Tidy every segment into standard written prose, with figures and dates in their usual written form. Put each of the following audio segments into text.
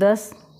10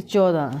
14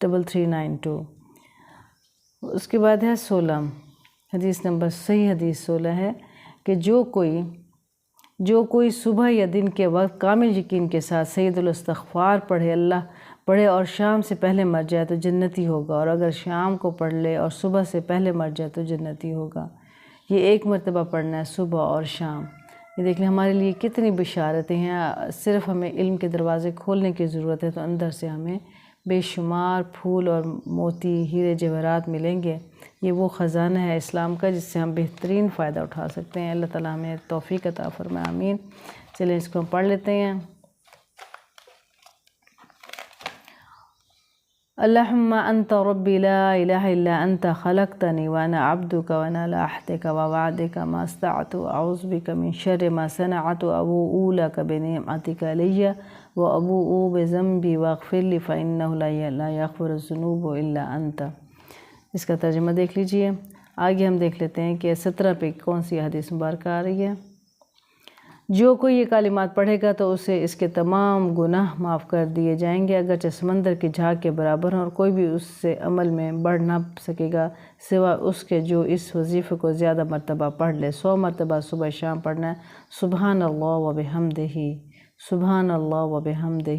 3392। اس کے بعد ہے 16 حدیث نمبر، صحیح حدیث 16 ہے کہ جو کوئی صبح یا دن کے وقت کامل یقین کے ساتھ سید الاستغفار پڑھے اور شام سے پہلے مر جائے تو جنتی ہوگا، اور اگر شام کو پڑھ لے اور صبح سے پہلے مر جائے تو جنتی ہوگا۔ یہ ایک مرتبہ پڑھنا ہے، صبح اور شام۔ یہ دیکھ لیں ہمارے لیے کتنی بشارتیں ہیں، صرف ہمیں علم کے دروازے کھولنے کی ضرورت ہے تو اندر سے ہمیں بے شمار پھول اور موتی، ہیرے جواہرات ملیں گے۔ یہ وہ خزانہ ہے اسلام کا جس سے ہم بہترین فائدہ اٹھا سکتے ہیں۔ اللہ تعالیٰ ہمیں توفیق عطا فرمائے، آمین۔ چلیں اس کو ہم پڑھ لیتے ہیں۔ اللہم انت ربی لا الہ الا انت خلقتنی وانا عبدک وانا علی عہدک ووعدک ما استطعت اعوذ بک من شر ما صنعت ابوء لک بنعمتک علی وابوء بذنبی واغفر لی فانہ لا یغفر الذنوب الا انت۔ اس کا ترجمہ دیکھ لیجئے۔ آگے ہم دیکھ لیتے ہیں کہ 17 پہ کون سی حدیث مبارکہ آ رہی ہے۔ جو کوئی یہ کلمات پڑھے گا تو اسے اس کے تمام گناہ معاف کر دیے جائیں گے، اگرچہ سمندر کی جھاگ کے برابر ہوں، اور کوئی بھی اس سے عمل میں بڑھ نہ سکے گا سوا اس کے جو اس وظیفے کو زیادہ مرتبہ پڑھ لے۔ 100 مرتبہ صبح شام پڑھنا ہے، سبحان اللہ و بحمدہ، سبحان اللہ و بحمدہ۔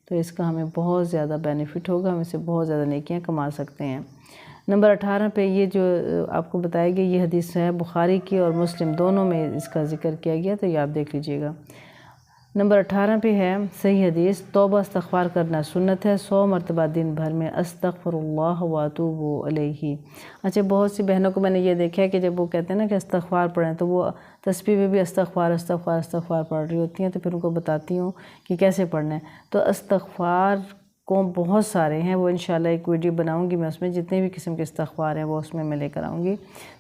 تو اس کا ہمیں بہت زیادہ بینیفٹ ہوگا، ہم اس سے بہت زیادہ نیکیاں کما سکتے ہیں۔ نمبر 18 پہ یہ جو آپ کو بتایا گیا، یہ حدیث ہے بخاری کی اور مسلم دونوں میں اس کا ذکر کیا گیا، تو یہ آپ دیکھ لیجئے گا۔ نمبر 18 پہ ہے صحیح حدیث، توبہ استغفار کرنا سنت ہے، 100 مرتبہ دن بھر میں استغفر اللہ واتوب الیہ۔ اچھا، بہت سی بہنوں کو میں نے یہ دیکھا ہے کہ جب وہ کہتے ہیں نا کہ استغفار پڑھیں تو وہ تسبیح میں بھی استغفار پڑھ رہی ہوتی ہیں، تو پھر ان کو بتاتی ہوں کہ کیسے پڑھنا ہے۔ تو استغفار کو بہت سارے ہیں، وہ انشاءاللہ ایک ویڈیو بناؤں گی میں، اس میں جتنے بھی قسم کے استغفار ہیں وہ اس میں لے کر آؤں گی۔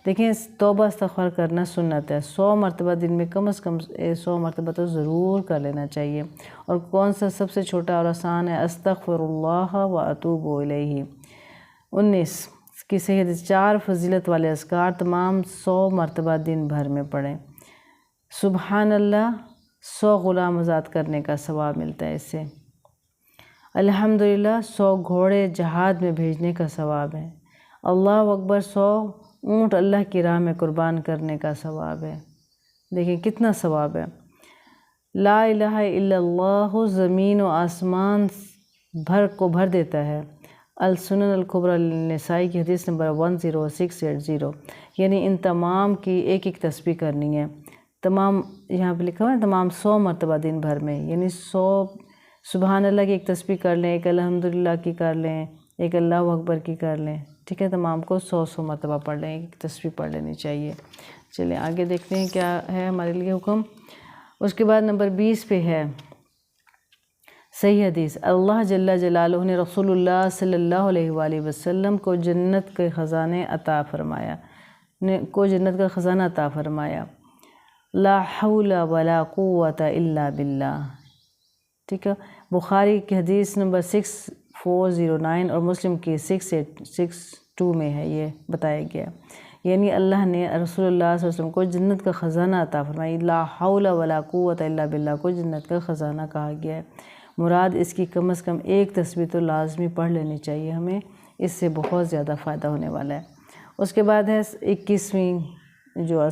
دیکھیں، توبہ استغفار کرنا سنت ہے، 100 مرتبہ دن میں کم از کم 100 مرتبہ تو ضرور کر لینا چاہیے۔ اور کون سا سب سے چھوٹا اور آسان ہے؟ استغفر اللہ و اتوب الیہ۔ 19 کی صحیح حدیث، 4 فضیلت والے اذکار تمام 100 مرتبہ دن بھر میں پڑھیں۔ سبحان اللہ، 100 غلام آزاد کرنے کا ثواب ملتا ہے اس سے۔ الحمدللہ، 100 گھوڑے جہاد میں بھیجنے کا ثواب ہے۔ اللہ اکبر، 100 اونٹ اللہ کی راہ میں قربان کرنے کا ثواب ہے۔ دیکھیں کتنا ثواب ہے۔ لا الہ الا اللہ زمین و آسمان بھر دیتا ہے۔ السنن الکبریٰ للنسائی کی حدیث نمبر 10680، یعنی ان تمام کی ایک ایک تسبیح کرنی ہے۔ تمام یہاں پہ لکھا ہوا ہے تمام 100 مرتبہ دن بھر میں، یعنی 100 سبحان اللہ کی ایک تسبیح کر لیں، ایک الحمدللہ کی کر لیں، ایک اللہ اکبر کی کر لیں، ٹھیک ہے، تمام کو 100 مرتبہ پڑھ لیں، ایک تسبیح پڑھ لینی چاہیے۔ چلیں آگے دیکھتے ہیں کیا ہے ہمارے لیے حکم۔ اس کے بعد نمبر 20 پہ ہے صحیح حدیث، اللہ جل جلالہ نے رسول اللہ صلی اللہ علیہ وآلہ وسلم کو جنت کا خزانہ عطا فرمایا، لا حول ولا قوت الا باللہ، ٹھیک ہے۔ بخاری کی حدیث نمبر 6409 اور مسلم کی 6862 میں ہے، یہ بتایا گیا، یعنی اللہ نے رسول اللہ صلی اللہ علیہ وسلم کو جنت کا خزانہ عطا فرمائی، لا حول ولا قوت الا باللہ کو جنت کا خزانہ کہا گیا ہے۔ مراد اس کی کم از کم ایک تسبیح تو لازمی پڑھ لینی چاہیے ہمیں، اس سے بہت زیادہ فائدہ ہونے والا ہے۔ اس کے بعد ہے 21واں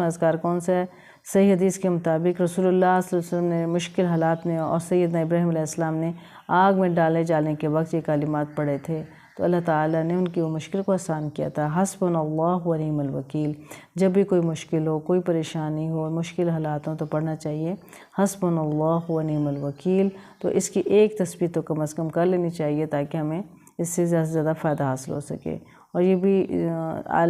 اذکار کون سا ہے؟ صحیح حدیث کے مطابق رسول اللہ صلی اللہ علیہ وسلم نے مشکل حالات میں اور سیدنا ابراہیم علیہ السلام نے آگ میں ڈالے جانے کے وقت یہ کلمات پڑھے تھے، تو اللہ تعالیٰ نے ان کی وہ مشکل کو آسان کیا تھا۔ حسبنا اللہ و نعم الوکیل، جب بھی کوئی مشکل ہو، کوئی پریشانی ہو، مشکل حالات ہوں تو پڑھنا چاہیے حسبنا اللہ و نعم الوکیل۔ تو اس کی ایک تسبیح تو کم از کم کر لینی چاہیے تاکہ ہمیں اس سے زیادہ سے زیادہ فائدہ حاصل ہو سکے۔ اور یہ بھی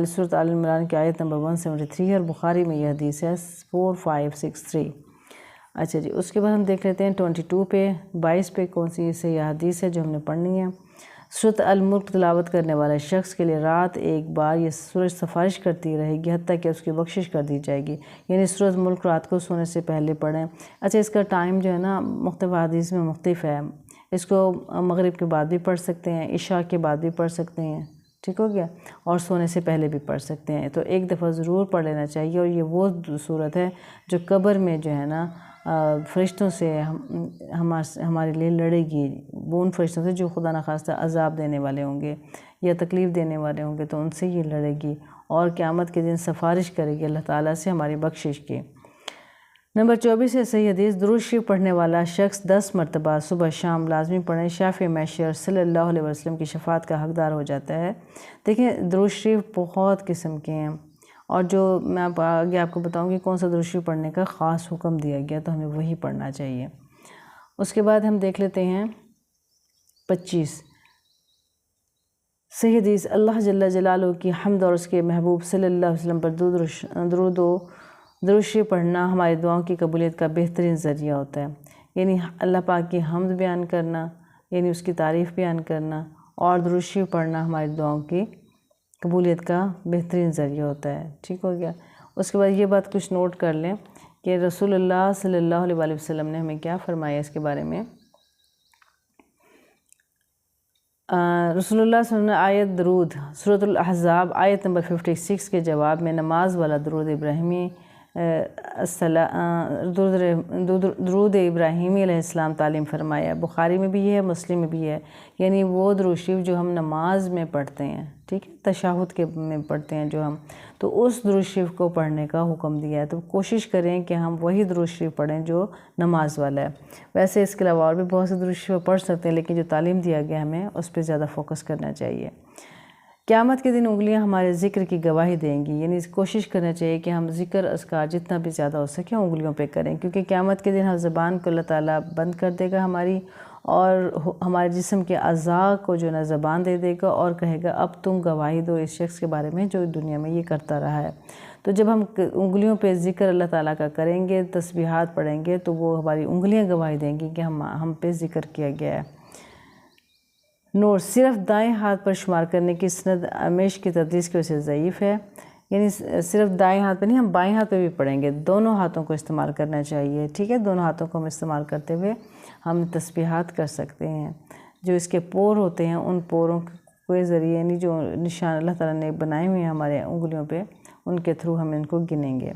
سورۃ آل عمران کی آیت نمبر 173 ہے، اور بخاری میں یہ حدیث ہے 4563۔ اچھا جی، اس کے بعد ہم دیکھ لیتے ہیں 22 پہ 22 پہ کون سی صحیح حدیث ہے جو ہم نے پڑھنی ہے۔ سورۃ الملک تلاوت کرنے والے شخص کے لیے رات ایک بار یہ سورج سفارش کرتی رہے گی حتیٰ کہ اس کی بخشش کر دی جائے گی، یعنی سورۃ الملک رات کو سونے سے پہلے پڑھیں۔ اچھا، اس کا ٹائم جو ہے نا مختلف حدیث میں مختلف ہے، اس کو مغرب کے بعد بھی پڑھ سکتے ہیں، عشاء کے بعد بھی پڑھ سکتے ہیں، ٹھیک ہو گیا، اور سونے سے پہلے بھی پڑھ سکتے ہیں۔ تو ایک دفعہ ضرور پڑھ لینا چاہیے، اور یہ وہ صورت ہے جو قبر میں جو ہے نا فرشتوں سے ہمارے لیے لڑے گی، وہ ان فرشتوں سے جو خدا نخواستہ عذاب دینے والے ہوں گے، یا تکلیف دینے والے ہوں گے تو ان سے یہ لڑے گی، اور قیامت کے دن سفارش کرے گی اللہ تعالیٰ سے ہماری بخشش کی۔ نمبر 24 ہے صحیح حدیث، درود شریف پڑھنے والا شخص 10 مرتبہ صبح شام لازمی پڑھیں، شافع معشر صلی اللہ علیہ وسلم کی شفاعت کا حقدار ہو جاتا ہے۔ دیکھیں درود شریف بہت قسم کے ہیں، اور جو میں آگے آپ کو بتاؤں گی کون سا درود شریف پڑھنے کا خاص حکم دیا گیا تو ہمیں وہی پڑھنا چاہیے۔ اس کے بعد ہم دیکھ لیتے ہیں 25 صحیح حدیث، اللہ جل جلالہ کی حمد اور اس کے محبوب صلی اللہ علیہ وسلم پر درود شریف پڑھنا ہماری دعاؤں کی قبولیت کا بہترین ذریعہ ہوتا ہے۔ یعنی اللہ پاک کی حمد بیان کرنا، یعنی اس کی تعریف بیان کرنا، اور درود شریف پڑھنا ہماری دعاؤں کی قبولیت کا بہترین ذریعہ ہوتا ہے۔ ٹھیک ہو گیا۔ اس کے بعد یہ بات کچھ نوٹ کر لیں کہ رسول اللہ صلی اللہ علیہ وسلم نے ہمیں کیا فرمایا اس کے بارے میں۔ رسول اللہ صلی اللہ علیہ وسلم نے آیت درود سورۃ الاحزاب آیت نمبر 56 کے جواب میں نماز والا درود ابراہیمی درود ابراہیمی علیہ السلام تعلیم فرمایا۔ بخاری میں بھی ہے، مسلم میں بھی ہے، یعنی وہ درود شریف جو ہم نماز میں پڑھتے ہیں، ٹھیک ہے، تشہد کے میں پڑھتے ہیں جو ہم، تو اس درود شریف کو پڑھنے کا حکم دیا ہے۔ تو کوشش کریں کہ ہم وہی درود شریف پڑھیں جو نماز والا ہے۔ ویسے اس کے علاوہ اور بھی بہت سے درود شریف پڑھ سکتے ہیں، لیکن جو تعلیم دیا گیا ہمیں اس پہ زیادہ فوکس کرنا چاہیے۔ قیامت کے دن انگلیاں ہمارے ذکر کی گواہی دیں گی، یعنی کوشش کرنا چاہیے کہ ہم ذکر اذکار جتنا بھی زیادہ ہو سکے انگلیوں پہ کریں، کیونکہ قیامت کے دن ہر زبان کو اللہ تعالیٰ بند کر دے گا ہماری، اور ہمارے جسم کے اعضاء کو جو نا زبان دے دے گا اور کہے گا اب تم گواہی دو اس شخص کے بارے میں جو دنیا میں یہ کرتا رہا ہے۔ تو جب ہم انگلیوں پہ ذکر اللہ تعالیٰ کا کریں گے، تسبیحات پڑھیں گے، تو وہ ہماری انگلیاں گواہی دیں گی کہ ہم پہ ذکر کیا گیا ہے۔ نوٹ، صرف دائیں ہاتھ پر شمار کرنے کی سند امیش کی تدریس کی وجہ سے ضعیف ہے، یعنی صرف دائیں ہاتھ پہ نہیں، ہم بائیں ہاتھ پہ بھی پڑھیں گے، دونوں ہاتھوں کو استعمال کرنا چاہیے، ٹھیک ہے، دونوں ہاتھوں کو ہم استعمال کرتے ہوئے ہم تسبیحات کر سکتے ہیں۔ جو اس کے پور ہوتے ہیں ان پوروں کے ذریعے، یعنی جو نشان اللہ تعالیٰ نے بنائے ہوئے ہیں ہمارے انگلیوں پہ، ان کے تھرو ہم ان کو گنیں گے۔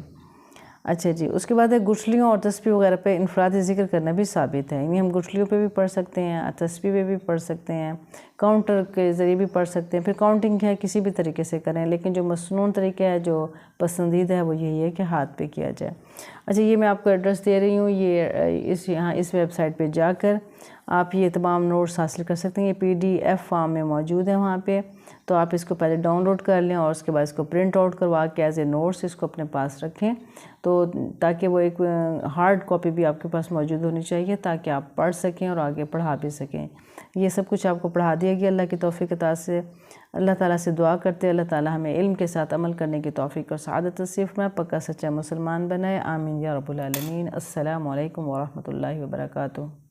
اچھا جی، اس کے بعد ہے گٹھلیوں اور تسبیح وغیرہ پہ انفرادی ذکر کرنا بھی ثابت ہے، یعنی ہم گٹھلیوں پہ بھی پڑھ سکتے ہیں، تسبیح پہ بھی پڑھ سکتے ہیں، کاؤنٹر کے ذریعے بھی پڑھ سکتے ہیں، پھر کاؤنٹنگ ہے کسی بھی طریقے سے کریں، لیکن جو مسنون طریقہ ہے جو پسندیدہ ہے وہ یہی ہے کہ ہاتھ پہ کیا جائے۔ اچھا، یہ میں آپ کو ایڈریس دے رہی ہوں، یہ اس ویب سائٹ پہ جا کر آپ یہ تمام نوٹس حاصل کر سکتے ہیں، یہ PDF فارم میں موجود ہے وہاں پہ، تو آپ اس کو پہلے ڈاؤن لوڈ کر لیں اور اس کے بعد اس کو پرنٹ آؤٹ کروا کے ایز اے نوٹس اس کو اپنے پاس رکھیں، تو تاکہ وہ ایک ہارڈ کاپی بھی آپ کے پاس موجود ہونی چاہیے تاکہ آپ پڑھ سکیں اور آگے پڑھا بھی سکیں۔ یہ سب کچھ آپ کو پڑھا دیا گیا اللہ کی توفیق عطا سے۔ اللہ تعالیٰ سے دعا کرتے اللہ تعالیٰ ہمیں علم کے ساتھ عمل کرنے کی توفیق اور سعادت نصیب میں پکا سچا مسلمان بنائے، آمین یا رب العالمین۔ السلام علیکم ورحمۃ اللہ وبرکاتہ۔